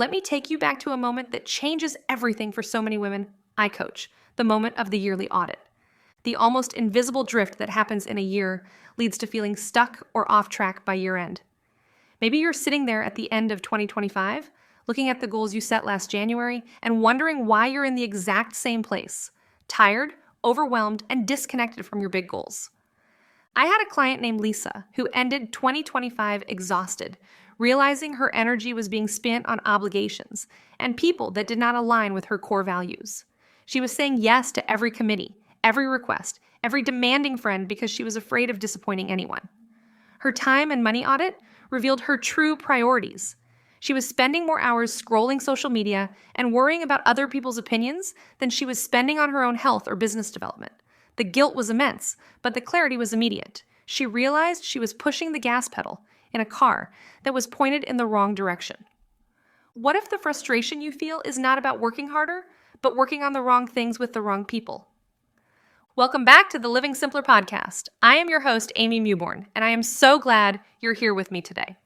let me take you back to a moment that changes everything for so many women I coach, the moment of the yearly audit. The almost invisible drift that happens in a year leads to feeling stuck or off track by year end. Maybe you're sitting there at the end of 2025, looking at the goals you set last January and wondering why you're in the exact same place, tired, overwhelmed, and disconnected from your big goals. I had a client named Lisa who ended 2025 exhausted, realizing her energy was being spent on obligations and people that did not align with her core values. She was saying yes to every committee, every request, every demanding friend because she was afraid of disappointing anyone. Her time and money audit revealed her true priorities. She was spending more hours scrolling social media and worrying about other people's opinions than she was spending on her own health or business development. The guilt was immense, but the clarity was immediate. She realized she was pushing the gas pedal in a car that was pointed in the wrong direction. What if the frustration you feel is not about working harder, but working on the wrong things with the wrong people? Welcome back to the Living Simpler podcast. I am your host, Amy Mewborn, and I am so glad you're here with me today.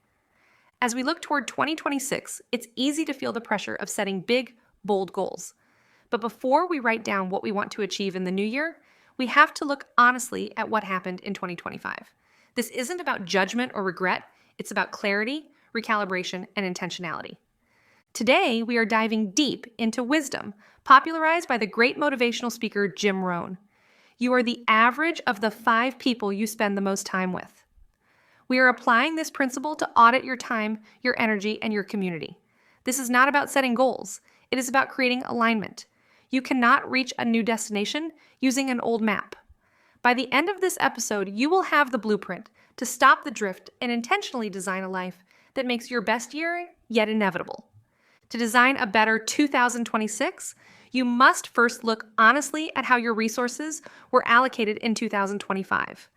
As we look toward 2026, it's easy to feel the pressure of setting big, bold goals. But before we write down what we want to achieve in the new year, we have to look honestly at what happened in 2025. This isn't about judgment or regret. It's about clarity, recalibration, and intentionality. Today, we are diving deep into wisdom, popularized by the great motivational speaker Jim Rohn. You are the average of the 5 people you spend the most time with. We are applying this principle to audit your time, your energy, and your community. This is not about setting goals. It is about creating alignment. You cannot reach a new destination using an old map. By the end of this episode, you will have the blueprint to stop the drift and intentionally design a life that makes your best year yet inevitable. To design a better 2026, you must first look honestly at how your resources were allocated in 2025.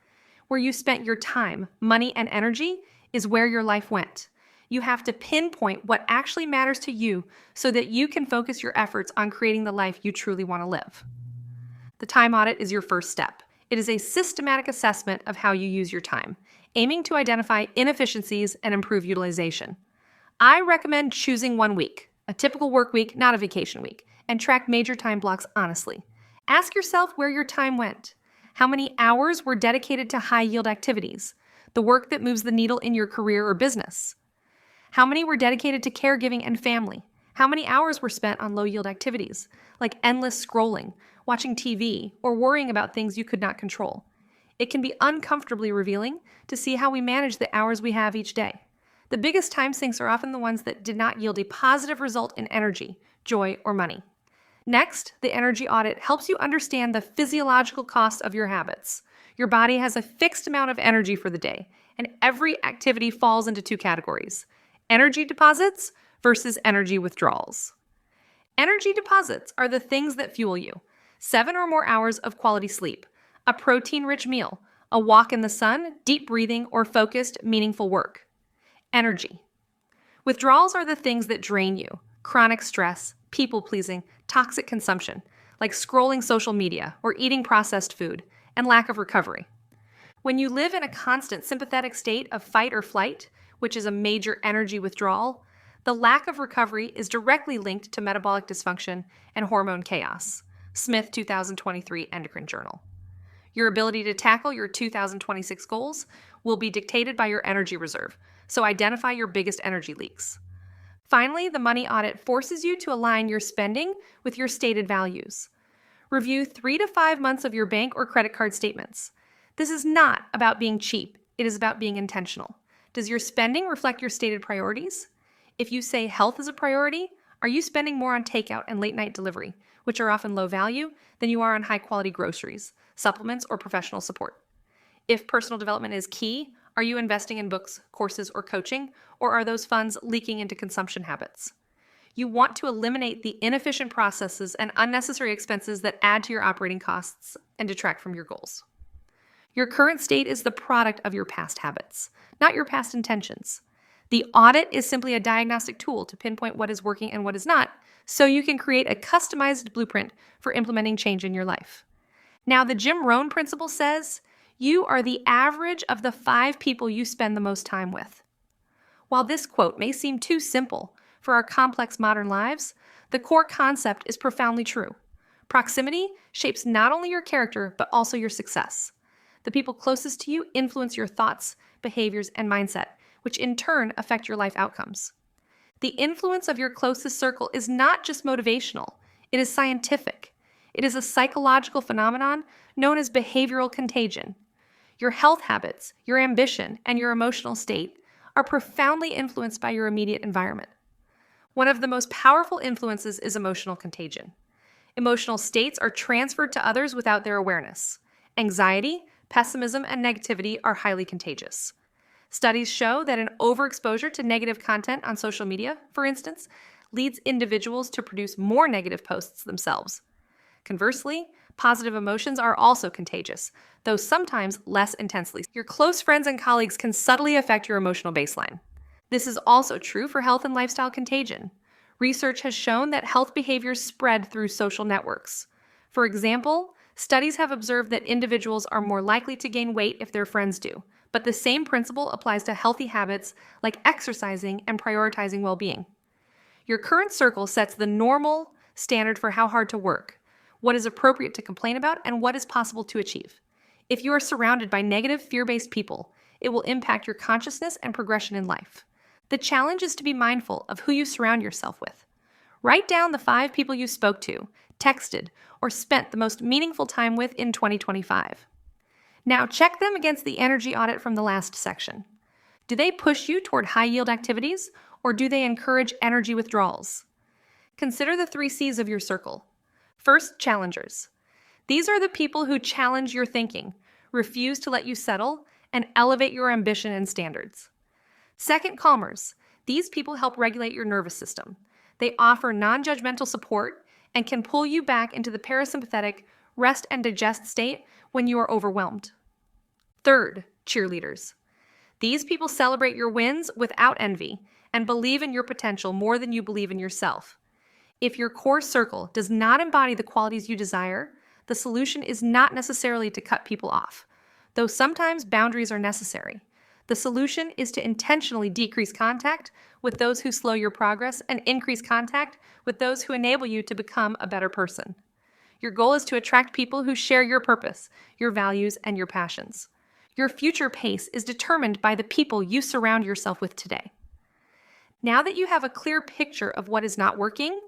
Where you spent your time, money, and energy is where your life went. You have to pinpoint what actually matters to you so that you can focus your efforts on creating the life you truly want to live. The time audit is your first step. It is a systematic assessment of how you use your time, aiming to identify inefficiencies and improve utilization. I recommend choosing one week, a typical work week, not a vacation week, and track major time blocks honestly. Ask yourself where your time went. How many hours were dedicated to high-yield activities, the work that moves the needle in your career or business? How many were dedicated to caregiving and family? How many hours were spent on low-yield activities, like endless scrolling, watching TV, or worrying about things you could not control? It can be uncomfortably revealing to see how we manage the hours we have each day. The biggest time sinks are often the ones that did not yield a positive result in energy, joy, or money. Next, the energy audit helps you understand the physiological cost of your habits. Your body has a fixed amount of energy for the day, and every activity falls into 2 categories: energy deposits versus energy withdrawals. Energy deposits are the things that fuel you: 7 or more hours of quality sleep, a protein-rich meal, a walk in the sun, deep breathing, or focused, meaningful work. Energy. Withdrawals are the things that drain you: chronic stress, people-pleasing, toxic consumption, like scrolling social media or eating processed food, and lack of recovery. When you live in a constant sympathetic state of fight or flight, which is a major energy withdrawal, the lack of recovery is directly linked to metabolic dysfunction and hormone chaos. Smith 2023 Endocrine Journal. Your ability to tackle your 2026 goals will be dictated by your energy reserve, so identify your biggest energy leaks. Finally, the money audit forces you to align your spending with your stated values. Review 3 to 5 months of your bank or credit card statements. This is not about being cheap. It is about being intentional. Does your spending reflect your stated priorities? If you say health is a priority, are you spending more on takeout and late-night delivery, which are often low value, than you are on high-quality groceries, supplements, or professional support? If personal development is key, are you investing in books, courses, or coaching, or are those funds leaking into consumption habits? You want to eliminate the inefficient processes and unnecessary expenses that add to your operating costs and detract from your goals. Your current state is the product of your past habits, not your past intentions. The audit is simply a diagnostic tool to pinpoint what is working and what is not, so you can create a customized blueprint for implementing change in your life. Now, the Jim Rohn principle says, you are the average of the 5 people you spend the most time with. While this quote may seem too simple, for our complex modern lives, the core concept is profoundly true. Proximity shapes not only your character, but also your success. The people closest to you influence your thoughts, behaviors, and mindset, which in turn affect your life outcomes. The influence of your closest circle is not just motivational, it is scientific. It is a psychological phenomenon known as behavioral contagion. Your health habits, your ambition, and your emotional state are profoundly influenced by your immediate environment. One of the most powerful influences is emotional contagion. Emotional states are transferred to others without their awareness. Anxiety, pessimism, and negativity are highly contagious. Studies show that an overexposure to negative content on social media, for instance, leads individuals to produce more negative posts themselves. Conversely, positive emotions are also contagious, though sometimes less intensely. Your close friends and colleagues can subtly affect your emotional baseline. This is also true for health and lifestyle contagion. Research has shown that health behaviors spread through social networks. For example, studies have observed that individuals are more likely to gain weight if their friends do, but the same principle applies to healthy habits like exercising and prioritizing well-being. Your current circle sets the normal standard for how hard to work, what is appropriate to complain about, and what is possible to achieve. If you are surrounded by negative, fear-based people, it will impact your consciousness and progression in life. The challenge is to be mindful of who you surround yourself with. Write down the 5 people you spoke to, texted, or spent the most meaningful time with in 2025. Now check them against the energy audit from the last section. Do they push you toward high-yield activities, or do they encourage energy withdrawals? Consider the 3 C's of your circle. First, challengers. These are the people who challenge your thinking, refuse to let you settle, and elevate your ambition and standards. Second, calmers. These people help regulate your nervous system. They offer non-judgmental support and can pull you back into the parasympathetic rest and digest state when you are overwhelmed. Third, cheerleaders. These people celebrate your wins without envy and believe in your potential more than you believe in yourself. If your core circle does not embody the qualities you desire, the solution is not necessarily to cut people off, though sometimes boundaries are necessary. The solution is to intentionally decrease contact with those who slow your progress and increase contact with those who enable you to become a better person. Your goal is to attract people who share your purpose, your values, and your passions. Your future pace is determined by the people you surround yourself with today. Now that you have a clear picture of what is not working,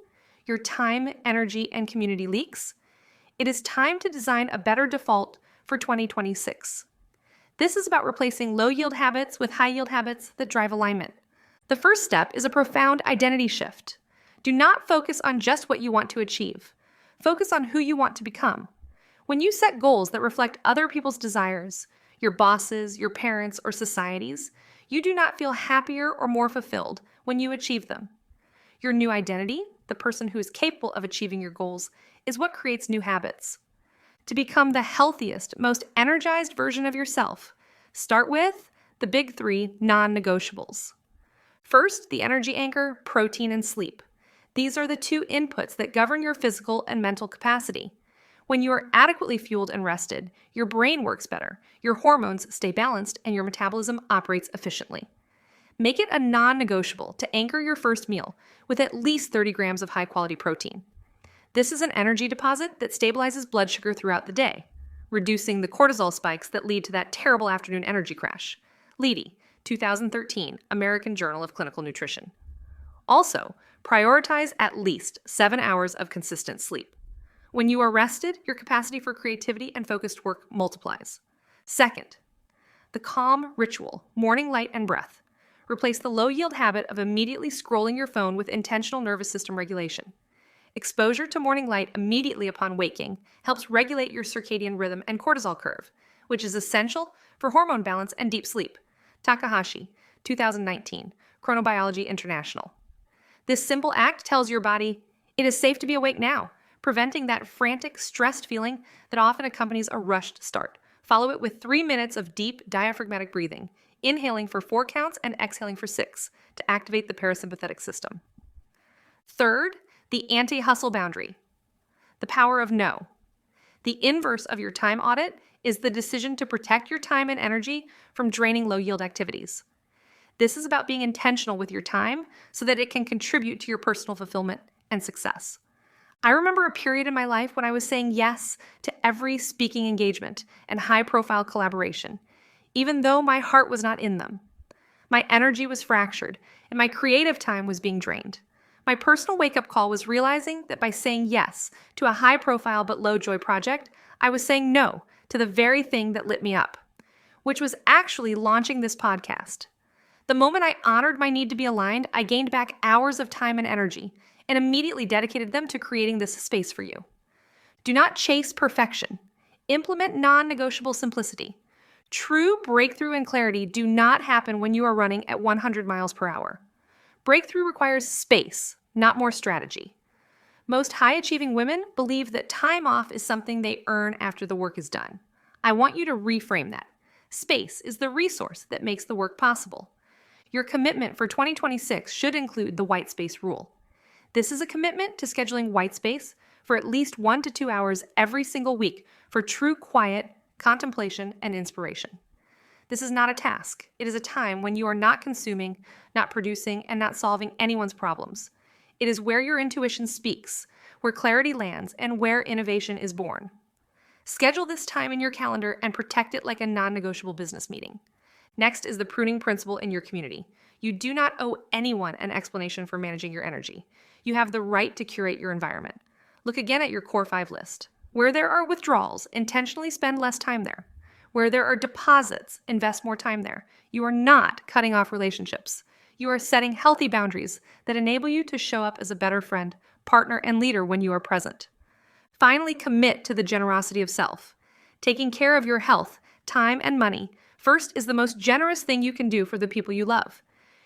your time, energy, and community leaks, it is time to design a better default for 2026. This is about replacing low-yield habits with high-yield habits that drive alignment. The first step is a profound identity shift. Do not focus on just what you want to achieve. Focus on who you want to become. When you set goals that reflect other people's desires, your bosses, your parents, or society's, you do not feel happier or more fulfilled when you achieve them. Your new identity, the person who is capable of achieving your goals, is what creates new habits. To become the healthiest, most energized version of yourself, start with the big 3 non-negotiables. First, the energy anchor, protein, and sleep. These are the 2 inputs that govern your physical and mental capacity. When you are adequately fueled and rested, your brain works better, your hormones stay balanced, and your metabolism operates efficiently. Make it a non-negotiable to anchor your first meal with at least 30 grams of high-quality protein. This is an energy deposit that stabilizes blood sugar throughout the day, reducing the cortisol spikes that lead to that terrible afternoon energy crash. Leedy, 2013, American Journal of Clinical Nutrition. Also, prioritize at least 7 hours of consistent sleep. When you are rested, your capacity for creativity and focused work multiplies. Second, the calm ritual, morning light and breath. Replace the low-yield habit of immediately scrolling your phone with intentional nervous system regulation. Exposure to morning light immediately upon waking helps regulate your circadian rhythm and cortisol curve, which is essential for hormone balance and deep sleep. Takahashi, 2019, Chronobiology International. This simple act tells your body, it is safe to be awake now, preventing that frantic, stressed feeling that often accompanies a rushed start. Follow it with 3 minutes of deep diaphragmatic breathing, inhaling for 4 counts and exhaling for 6 to activate the parasympathetic system. Third, the anti-hustle boundary. The power of no. The inverse of your time audit is the decision to protect your time and energy from draining low-yield activities. This is about being intentional with your time so that it can contribute to your personal fulfillment and success. I remember a period in my life when I was saying yes to every speaking engagement and high-profile collaboration, even though my heart was not in them. My energy was fractured, and my creative time was being drained. My personal wake-up call was realizing that by saying yes to a high-profile but low-joy project, I was saying no to the very thing that lit me up, which was actually launching this podcast. The moment I honored my need to be aligned, I gained back hours of time and energy and immediately dedicated them to creating this space for you. Do not chase perfection. Implement non-negotiable simplicity. True breakthrough and clarity do not happen when you are running at 100 miles per hour. Breakthrough requires space, not more strategy. Most high-achieving women believe that time off is something they earn after the work is done. I want you to reframe that. Space is the resource that makes the work possible. Your commitment for 2026 should include the white space rule. This is a commitment to scheduling white space for at least 1 to 2 hours every single week for true quiet, contemplation, and inspiration. This is not a task. It is a time when you are not consuming, not producing, and not solving anyone's problems. It is where your intuition speaks, where clarity lands, and where innovation is born. Schedule this time in your calendar and protect it like a non-negotiable business meeting. Next is the pruning principle in your community. You do not owe anyone an explanation for managing your energy. You have the right to curate your environment. Look again at your core 5 list. Where there are withdrawals, intentionally spend less time there. Where there are deposits, invest more time there. You are not cutting off relationships. You are setting healthy boundaries that enable you to show up as a better friend, partner, and leader when you are present. Finally, commit to the generosity of self. Taking care of your health, time, and money first is the most generous thing you can do for the people you love.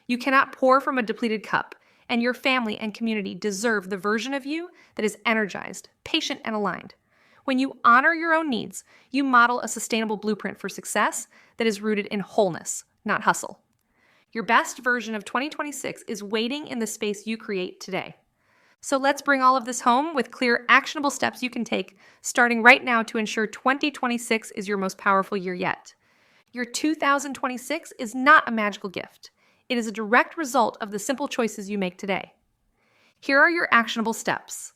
You cannot pour from a depleted cup, and your family and community deserve the version of you that is energized, patient, and aligned. When you honor your own needs, you model a sustainable blueprint for success that is rooted in wholeness, not hustle. Your best version of 2026 is waiting in the space you create today. So let's bring all of this home with clear, actionable steps you can take starting right now to ensure 2026 is your most powerful year yet. Your 2026 is not a magical gift. It is a direct result of the simple choices you make today. Here are your actionable steps.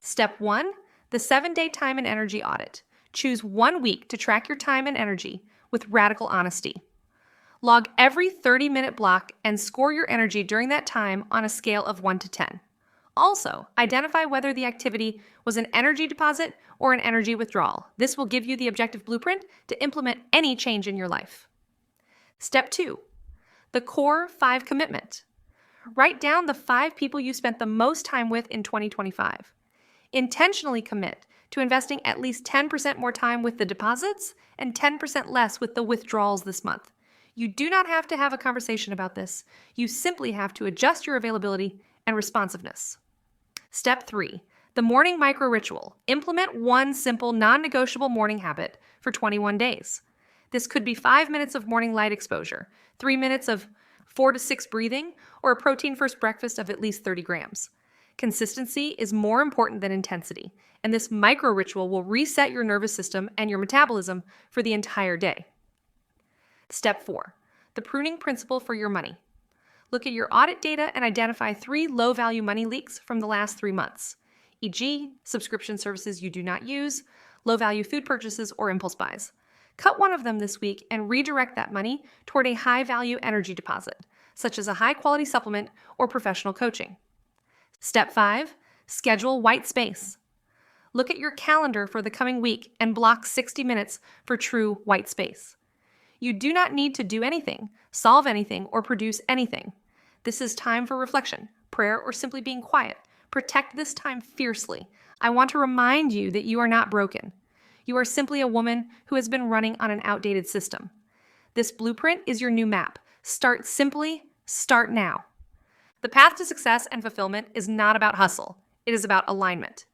Step 1, the 7-day time and energy audit. Choose 1 week to track your time and energy with radical honesty. Log every 30-minute block and score your energy during that time on a scale of 1 to 10. Also, identify whether the activity was an energy deposit or an energy withdrawal. This will give you the objective blueprint to implement any change in your life. Step 2, the core 5 commitment. Write down the 5 people you spent the most time with in 2025. Intentionally commit to investing at least 10% more time with the deposits and 10% less with the withdrawals this month. You do not have to have a conversation about this. You simply have to adjust your availability and responsiveness. Step 3, the morning micro ritual. Implement 1 simple, non-negotiable morning habit for 21 days. This could be 5 minutes of morning light exposure, 3 minutes of 4 to 6 breathing, or a protein-first breakfast of at least 30 grams. Consistency is more important than intensity, and this micro ritual will reset your nervous system and your metabolism for the entire day. Step 4, the pruning principle for your money. Look at your audit data and identify 3 low-value money leaks from the last 3 months, e.g., subscription services you do not use, low-value food purchases, or impulse buys. Cut one of them this week and redirect that money toward a high-value energy deposit, such as a high-quality supplement or professional coaching. Step 5, schedule white space. Look at your calendar for the coming week and block 60 minutes for true white space. You do not need to do anything, solve anything, or produce anything. This is time for reflection, prayer, or simply being quiet. Protect this time fiercely. I want to remind you that you are not broken. You are simply a woman who has been running on an outdated system. This blueprint is your new map. Start simply, start now. The path to success and fulfillment is not about hustle. It is about alignment.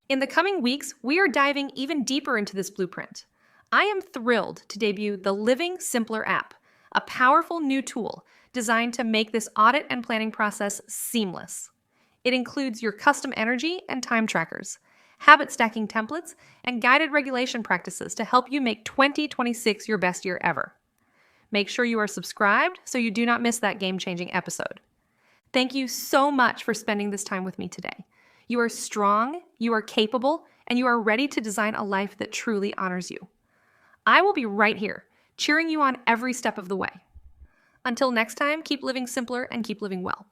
In the coming weeks, we are diving even deeper into this blueprint. I am thrilled to debut the Living Simpler app, a powerful new tool designed to make this audit and planning process seamless. It includes your custom energy and time trackers, habit stacking templates, and guided regulation practices to help you make 2026 your best year ever. Make sure you are subscribed so you do not miss that game-changing episode. Thank you so much for spending this time with me today. You are strong, you are capable, and you are ready to design a life that truly honors you. I will be right here, cheering you on every step of the way. Until next time, keep living simpler and keep living well.